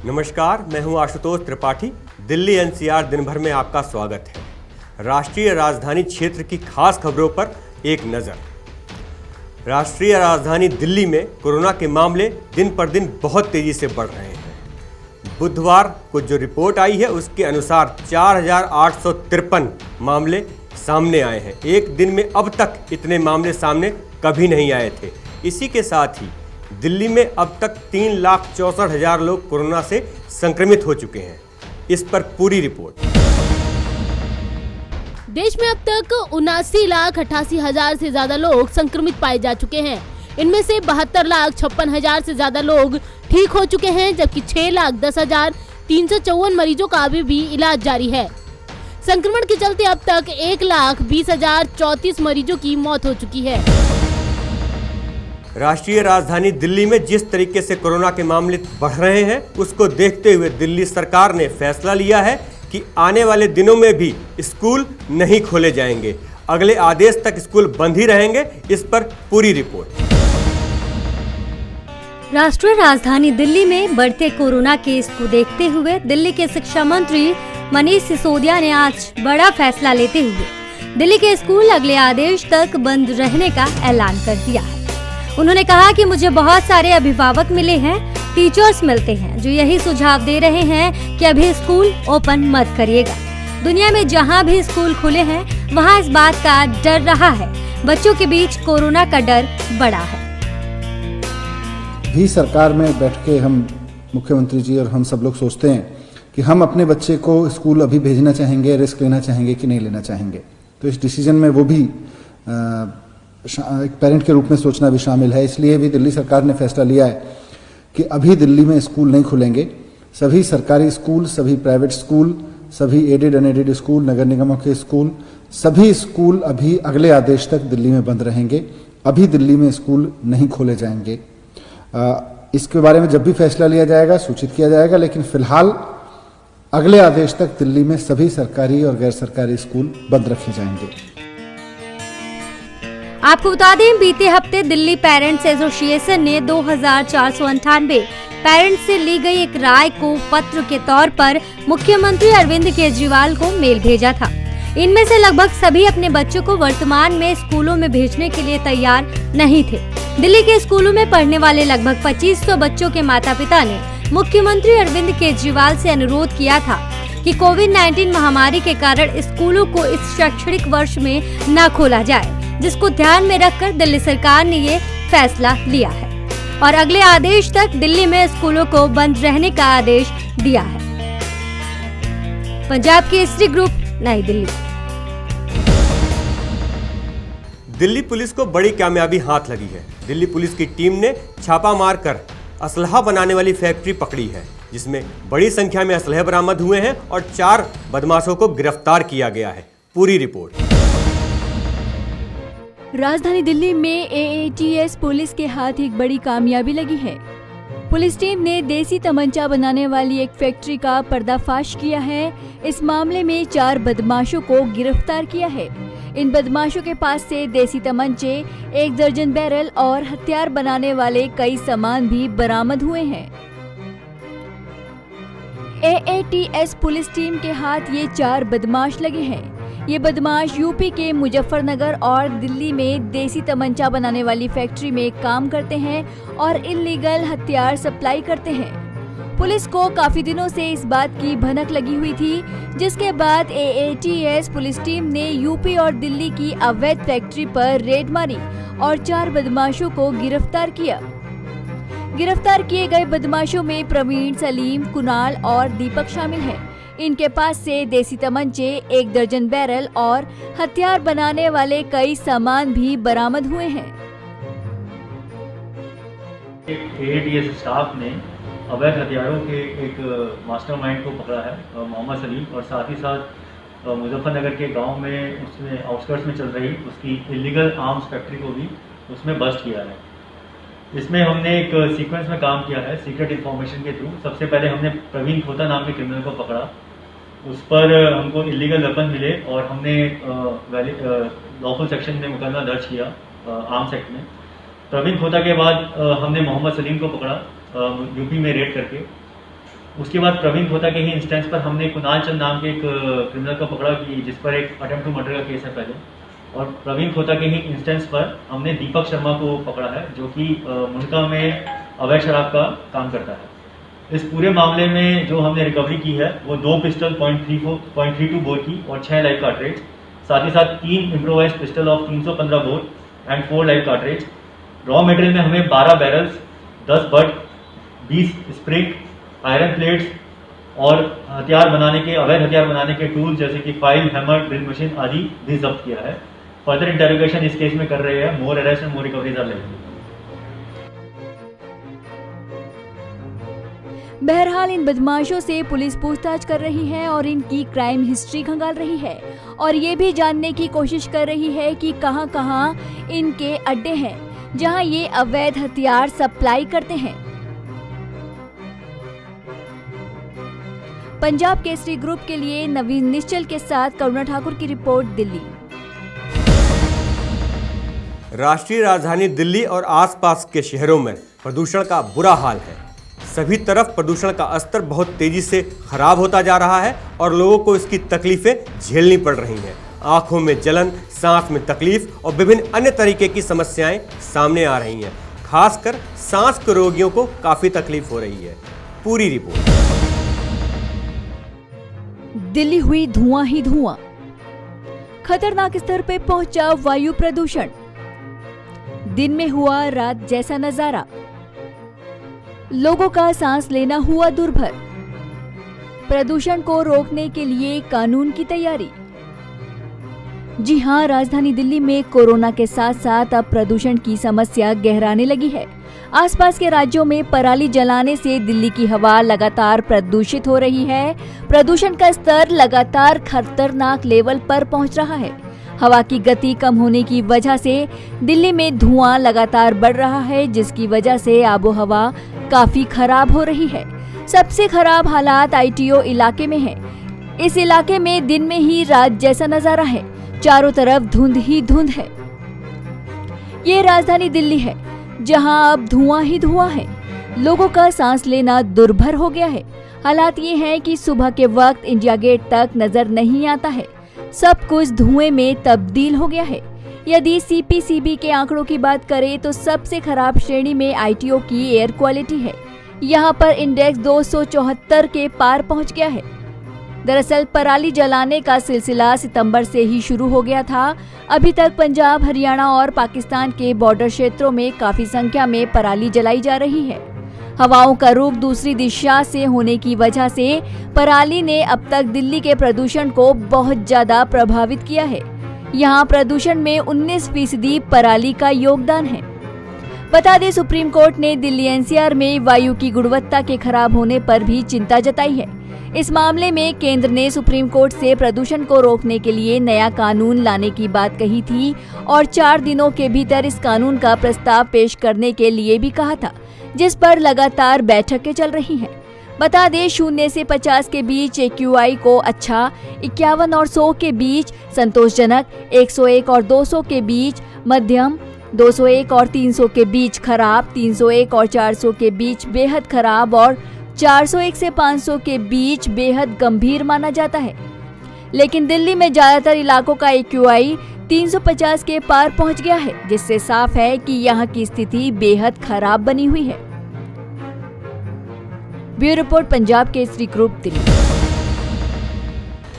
नमस्कार, मैं हूं आशुतोष त्रिपाठी। दिल्ली एनसीआर दिन भर में आपका स्वागत है। राष्ट्रीय राजधानी क्षेत्र की खास खबरों पर एक नज़र। राष्ट्रीय राजधानी दिल्ली में कोरोना के मामले दिन पर दिन बहुत तेजी से बढ़ रहे हैं। बुधवार को जो रिपोर्ट आई है उसके अनुसार 4,853 मामले सामने आए हैं। एक दिन में अब तक इतने मामले सामने कभी नहीं आए थे। इसी के साथ ही दिल्ली में अब तक 3,64,000 लोग कोरोना से संक्रमित हो चुके हैं। इस पर पूरी रिपोर्ट। देश में अब तक 79,88,000 से ज्यादा लोग संक्रमित पाए जा चुके हैं। इनमें से 72,56,000 से ज्यादा लोग ठीक हो चुके हैं, जबकि 6,10,354 मरीजों का अभी भी इलाज जारी है। संक्रमण के चलते अब तक 1,20,034 मरीजों की मौत हो चुकी है। राष्ट्रीय राजधानी दिल्ली में जिस तरीके से कोरोना के मामले बढ़ रहे हैं, उसको देखते हुए दिल्ली सरकार ने फैसला लिया है कि आने वाले दिनों में भी स्कूल नहीं खोले जाएंगे। अगले आदेश तक स्कूल बंद ही रहेंगे। इस पर पूरी रिपोर्ट। राष्ट्रीय राजधानी दिल्ली में बढ़ते कोरोना केस को देखते हुए दिल्ली के शिक्षा मंत्री मनीष सिसोदिया ने आज बड़ा फैसला लेते हुए दिल्ली के स्कूल अगले आदेश तक बंद रहने का ऐलान कर दिया है। उन्होंने कहा कि मुझे बहुत सारे अभिभावक मिले हैं, टीचर्स मिलते हैं, जो यही सुझाव दे रहे हैं कि अभी स्कूल ओपन मत करिएगा। दुनिया में जहां भी स्कूल खुले हैं वहां इस बात का डर रहा है। बच्चों के बीच कोरोना का डर बढ़ा है। भी सरकार में बैठ के हम मुख्यमंत्री जी और हम सब लोग सोचते हैं कि हम अपने बच्चे को स्कूल अभी भेजना चाहेंगे, रिस्क लेना चाहेंगे कि नहीं लेना चाहेंगे। तो इस डिसीजन में वो भी एक पेरेंट के रूप में सोचना भी शामिल है। इसलिए भी दिल्ली सरकार ने फैसला लिया है कि अभी दिल्ली में स्कूल नहीं खुलेंगे। सभी सरकारी स्कूल, सभी प्राइवेट स्कूल, सभी एडेड अनएडेड स्कूल, नगर निगमों के स्कूल, सभी स्कूल अभी अगले आदेश तक दिल्ली में बंद रहेंगे। अभी दिल्ली में स्कूल नहीं खोले जाएंगे। इसके बारे में जब भी फैसला लिया जाएगा सूचित किया जाएगा, लेकिन फिलहाल अगले आदेश तक दिल्ली में सभी सरकारी और गैर सरकारी स्कूल बंद रखे जाएंगे। आपको बता दें, बीते हफ्ते दिल्ली पेरेंट्स एसोसिएशन ने 2,498 पेरेंट्स से ली गई एक राय को पत्र के तौर पर मुख्यमंत्री अरविंद केजरीवाल को मेल भेजा था। इनमें से लगभग सभी अपने बच्चों को वर्तमान में स्कूलों में भेजने के लिए तैयार नहीं थे। दिल्ली के स्कूलों में पढ़ने वाले लगभग 2,500 बच्चों के माता पिता ने मुख्यमंत्री अरविंद केजरीवाल से अनुरोध किया था कि कोविड-19 महामारी के कारण स्कूलों को इस शैक्षणिक वर्ष में न खोला जाए, जिसको ध्यान में रखकर दिल्ली सरकार ने ये फैसला लिया है और अगले आदेश तक दिल्ली में स्कूलों को बंद रहने का आदेश दिया है। पंजाब केसरी ग्रुप, नई दिल्ली। दिल्ली पुलिस को बड़ी कामयाबी हाथ लगी है। दिल्ली पुलिस की टीम ने छापा मारकर असलहा बनाने वाली फैक्ट्री पकड़ी है, जिसमें बड़ी संख्या में असलहे बरामद हुए हैं और 4 बदमाशों को गिरफ्तार किया गया है। पूरी रिपोर्ट। राजधानी दिल्ली में AATS पुलिस के हाथ एक बड़ी कामयाबी लगी है। पुलिस टीम ने देसी तमंचा बनाने वाली एक फैक्ट्री का पर्दाफाश किया है। इस मामले में 4 बदमाशों को गिरफ्तार किया है। इन बदमाशों के पास से देसी तमंचे, 1 दर्जन बैरल और हथियार बनाने वाले कई सामान भी बरामद हुए हैं। AATS पुलिस टीम के हाथ ये 4 बदमाश लगे हैं। ये बदमाश यूपी के मुजफ्फरनगर और दिल्ली में देसी तमंचा बनाने वाली फैक्ट्री में काम करते हैं और इल्लीगल हथियार सप्लाई करते हैं। पुलिस को काफी दिनों से इस बात की भनक लगी हुई थी, जिसके बाद AATS पुलिस टीम ने यूपी और दिल्ली की अवैध फैक्ट्री पर रेड मारी और 4 बदमाशों को गिरफ्तार किया। गिरफ्तार किए गए बदमाशों में प्रवीण, सलीम, कुणाल और दीपक शामिल हैं। इनके पास से देसी तमंचे, 1 दर्जन बैरल और हथियार बनाने वाले कई सामान भी बरामद हुए हैं। AATS स्टाफ ने अवैध हथियारों के एक मास्टरमाइंड को पकड़ा है, मोहम्मद सलीम, और साथ ही साथ मुजफ्फरनगर के गांव में उसमें आउटस्कर्ट्स में चल रही उसकी इलीगल आर्म्स फैक्ट्री को भी उसमें बस्ट किया है। इसमें हमने एक सीक्वेंस में काम किया है, सीक्रेट इन्फॉर्मेशन के थ्रू। सबसे पहले हमने प्रवीण खोता नाम के क्रिमिनल को पकड़ा। उस पर हमको इलीगल वेपन मिले और हमने लॉफुल सेक्शन में मुकदमा दर्ज किया आर्म्स एक्ट में। प्रवीण खोता के बाद हमने मोहम्मद सलीम को पकड़ा यूपी में रेड करके। उसके बाद प्रवीण खोता के ही इंस्टेंस पर हमने कुणाल चंद नाम के एक क्रिमिनल को पकड़ा कि जिस पर एक अटेम्प्ट टू मर्डर का केस है पहले, और प्रवीण खोता के ही इंस्टेंस पर हमने दीपक शर्मा को पकड़ा है जो कि मुंडका में अवैध शराब का काम करता है। इस पूरे मामले में जो हमने रिकवरी की है वो 2 पिस्टल .32 बोर की और 6 लाइव कार्ट्रिज, साथ ही साथ 3 improvised pistol of 315 bore and 4 live cartridge. Raw material में हमें 12 barrels, 10 but, 20 spring, iron plates और अवैध हथियार बनाने के टूल्स जैसे कि फाइल, हैमर, ड्रिल मशीन आदि भी जब्त किया है। फर्दर इंटेरोगेशन इस केस में कर रहे हैं। More arrest and more recoveries are likely. बहरहाल इन बदमाशों से पुलिस पूछताछ कर रही है और इनकी क्राइम हिस्ट्री खंगाल रही है और ये भी जानने की कोशिश कर रही है कि कहां-कहां इनके अड्डे हैं जहां ये अवैध हथियार सप्लाई करते हैं। पंजाब केसरी ग्रुप के लिए नवीन निश्चल के साथ करुणा ठाकुर की रिपोर्ट, दिल्ली। राष्ट्रीय राजधानी दिल्ली और आसपास के शहरों में प्रदूषण का बुरा हाल है। सभी तरफ प्रदूषण का स्तर बहुत तेजी से खराब होता जा रहा है और लोगों को इसकी तकलीफें झेलनी पड़ रही हैं। आंखों में जलन, सांस में तकलीफ और विभिन्न अन्य तरीके की समस्याएं सामने आ रही हैं। खासकर सांस के रोगियों को काफी तकलीफ हो रही है। पूरी रिपोर्ट। दिल्ली हुई धुआं ही धुआं, खतरनाक स्तर पे पहुंचा वायु प्रदूषण। दिन में हुआ रात जैसा नजारा, लोगों का सांस लेना हुआ दुर्भर। प्रदूषण को रोकने के लिए कानून की तैयारी। जी हां, राजधानी दिल्ली में कोरोना के साथ साथ अब प्रदूषण की समस्या गहराने लगी है। आसपास के राज्यों में पराली जलाने से दिल्ली की हवा लगातार प्रदूषित हो रही है। प्रदूषण का स्तर लगातार खतरनाक लेवल पर पहुंच रहा है। हवा की गति कम होने की वजह से दिल्ली में धुआं लगातार बढ़ रहा है, जिसकी वजह से आबोहवा काफी खराब हो रही है। सबसे खराब हालात आईटीओ इलाके में है। इस इलाके में दिन में ही रात जैसा नजारा है, चारों तरफ धुंध ही धुंध है। ये राजधानी दिल्ली है जहां अब धुआं ही धुआं है। लोगों का सांस लेना दुर्भर हो गया है। हालात ये हैं कि सुबह के वक्त इंडिया गेट तक नजर नहीं आता है। सब कुछ धुएं में तब्दील हो गया है। यदि सीपीसीबी के आंकड़ों की बात करें तो सबसे खराब श्रेणी में आईटीओ की एयर क्वालिटी है। यहाँ पर इंडेक्स 274 के पार पहुँच गया है। दरअसल पराली जलाने का सिलसिला सितंबर से ही शुरू हो गया था। अभी तक पंजाब, हरियाणा और पाकिस्तान के बॉर्डर क्षेत्रों में काफी संख्या में पराली जलाई जा रही है। हवाओं का रुख दूसरी दिशा से होने की वजह से पराली ने अब तक दिल्ली के प्रदूषण को बहुत ज्यादा प्रभावित किया है। यहाँ प्रदूषण में 19% पराली का योगदान है। बता दें, सुप्रीम कोर्ट ने दिल्ली एनसीआर में वायु की गुणवत्ता के खराब होने पर भी चिंता जताई है। इस मामले में केंद्र ने सुप्रीम कोर्ट से प्रदूषण को रोकने के लिए नया कानून लाने की बात कही थी और 4 दिनों के भीतर इस कानून का प्रस्ताव पेश करने के लिए भी कहा था, जिस पर लगातार बैठकें चल रही हैं। बता दें, 0 से 50 के बीच AQI को अच्छा, 51 और 100 के बीच संतोषजनक, 101 और 200 के बीच मध्यम, 201 और 300 के बीच खराब, 301 और 400 के बीच बेहद खराब और 401 से 500 के बीच बेहद गंभीर माना जाता है। लेकिन दिल्ली में ज्यादातर इलाकों का AQI 350 के पार पहुंच गया है, जिससे साफ है कि यहाँ की स्थिति बेहद खराब बनी हुई है। Bureau report, Punjab Kesari group, Delhi.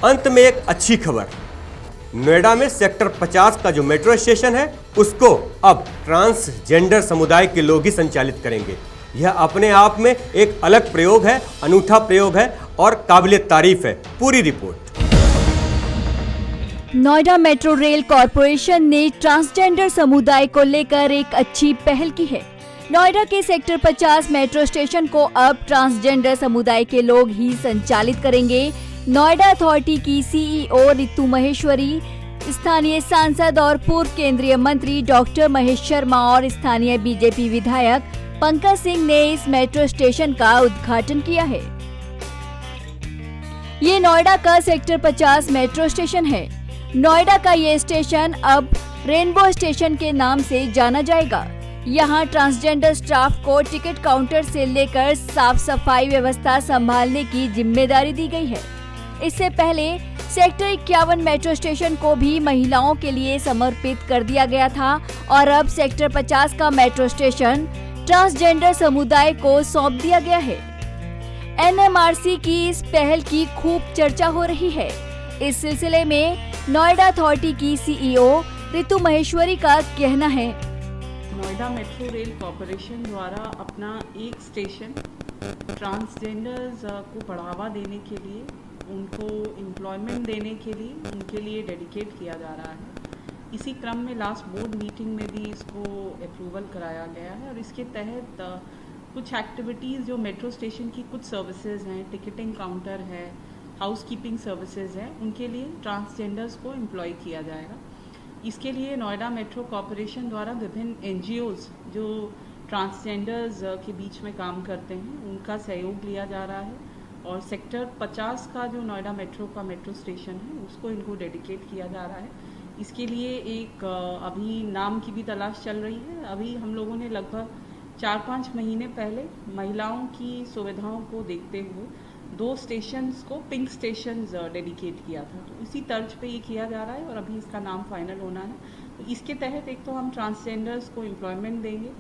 अंत में एक अच्छी खबर। नोएडा में सेक्टर 50 का जो मेट्रो स्टेशन है उसको अब ट्रांसजेंडर समुदाय के लोग ही संचालित करेंगे। यह अपने आप में एक अलग प्रयोग है, अनूठा प्रयोग है और काबिले तारीफ है। पूरी report. Noida metro rail corporation ने ट्रांसजेंडर समुदाय को लेकर एक अच्छी पहल की है। नोएडा के सेक्टर 50 मेट्रो स्टेशन को अब ट्रांसजेंडर समुदाय के लोग ही संचालित करेंगे। नोएडा अथॉरिटी की CEO रितु महेश्वरी, स्थानीय सांसद और पूर्व केंद्रीय मंत्री डॉक्टर महेश शर्मा और स्थानीय बीजेपी विधायक पंकज सिंह ने इस मेट्रो स्टेशन का उद्घाटन किया है। ये नोएडा का सेक्टर 50 मेट्रो स्टेशन है। नोएडा का ये स्टेशन अब रेनबो स्टेशन के नाम से जाना जाएगा। यहाँ ट्रांसजेंडर स्टाफ को टिकट काउंटर से लेकर साफ सफाई व्यवस्था संभालने की जिम्मेदारी दी गई है। इससे पहले सेक्टर 51 मेट्रो स्टेशन को भी महिलाओं के लिए समर्पित कर दिया गया था और अब सेक्टर 50 का मेट्रो स्टेशन ट्रांसजेंडर समुदाय को सौंप दिया गया है। एनएमआरसी की इस पहल की खूब चर्चा हो रही है। इस सिलसिले में नोएडा अथॉरिटी की सीईओ ऋतु महेश्वरी का कहना है, नोएडा मेट्रो रेल कॉरपोरेशन द्वारा अपना एक स्टेशन ट्रांसजेंडर्स को बढ़ावा देने के लिए, उनको एम्प्लॉयमेंट देने के लिए, उनके लिए डेडिकेट किया जा रहा है। इसी क्रम में लास्ट बोर्ड मीटिंग में भी इसको अप्रूवल कराया गया है और इसके तहत कुछ एक्टिविटीज़ जो मेट्रो स्टेशन की कुछ सर्विसेज हैं, टिकटिंग काउंटर है, हाउसकीपिंग सर्विसेज हैं, उनके लिए ट्रांसजेंडर्स को एम्प्लॉय किया जाएगा। इसके लिए नोएडा मेट्रो कॉरपोरेशन द्वारा विभिन्न एनजीओज़ जो ट्रांसजेंडर्स के बीच में काम करते हैं उनका सहयोग लिया जा रहा है और सेक्टर 50 का जो नोएडा मेट्रो का मेट्रो स्टेशन है उसको इनको डेडिकेट किया जा रहा है। इसके लिए एक अभी नाम की भी तलाश चल रही है। अभी हम लोगों ने लगभग 4-5 महीने पहले महिलाओं की सुविधाओं को देखते हुए 2 स्टेशंस को पिंक स्टेशंस डेडिकेट किया था, तो इसी तर्ज पे ये किया जा रहा है और अभी इसका नाम फाइनल होना है। तो इसके तहत एक तो हम ट्रांसजेंडर्स को एम्प्लॉयमेंट देंगे,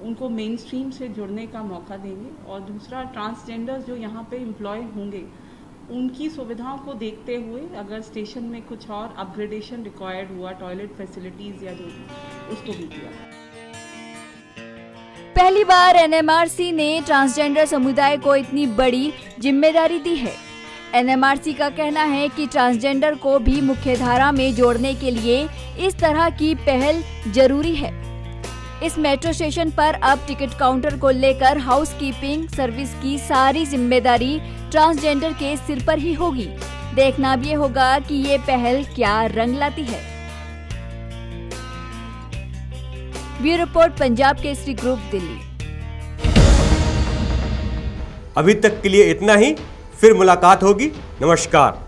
उनको मेन स्ट्रीम से जुड़ने का मौका देंगे और दूसरा ट्रांसजेंडर्स जो यहाँ पे एम्प्लॉय होंगे उनकी सुविधाओं को देखते हुए अगर स्टेशन में कुछ और अपग्रेडेशन रिक्वायर्ड हुआ, टॉयलेट फैसिलिटीज़ या जो उसको भी किया। पहली बार एनएमआरसी ने ट्रांसजेंडर समुदाय को इतनी बड़ी जिम्मेदारी दी है। एनएमआरसी का कहना है कि ट्रांसजेंडर को भी मुख्यधारा में जोड़ने के लिए इस तरह की पहल जरूरी है। इस मेट्रो स्टेशन पर अब टिकट काउंटर को लेकर हाउसकीपिंग सर्विस की सारी जिम्मेदारी ट्रांसजेंडर के सिर पर ही होगी। देखना अब ये होगा कि ये पहल क्या रंग लाती है। Bureau report, Punjab Kesari group, Delhi. अभी तक के लिए इतना ही, फिर मुलाकात होगी। नमस्कार।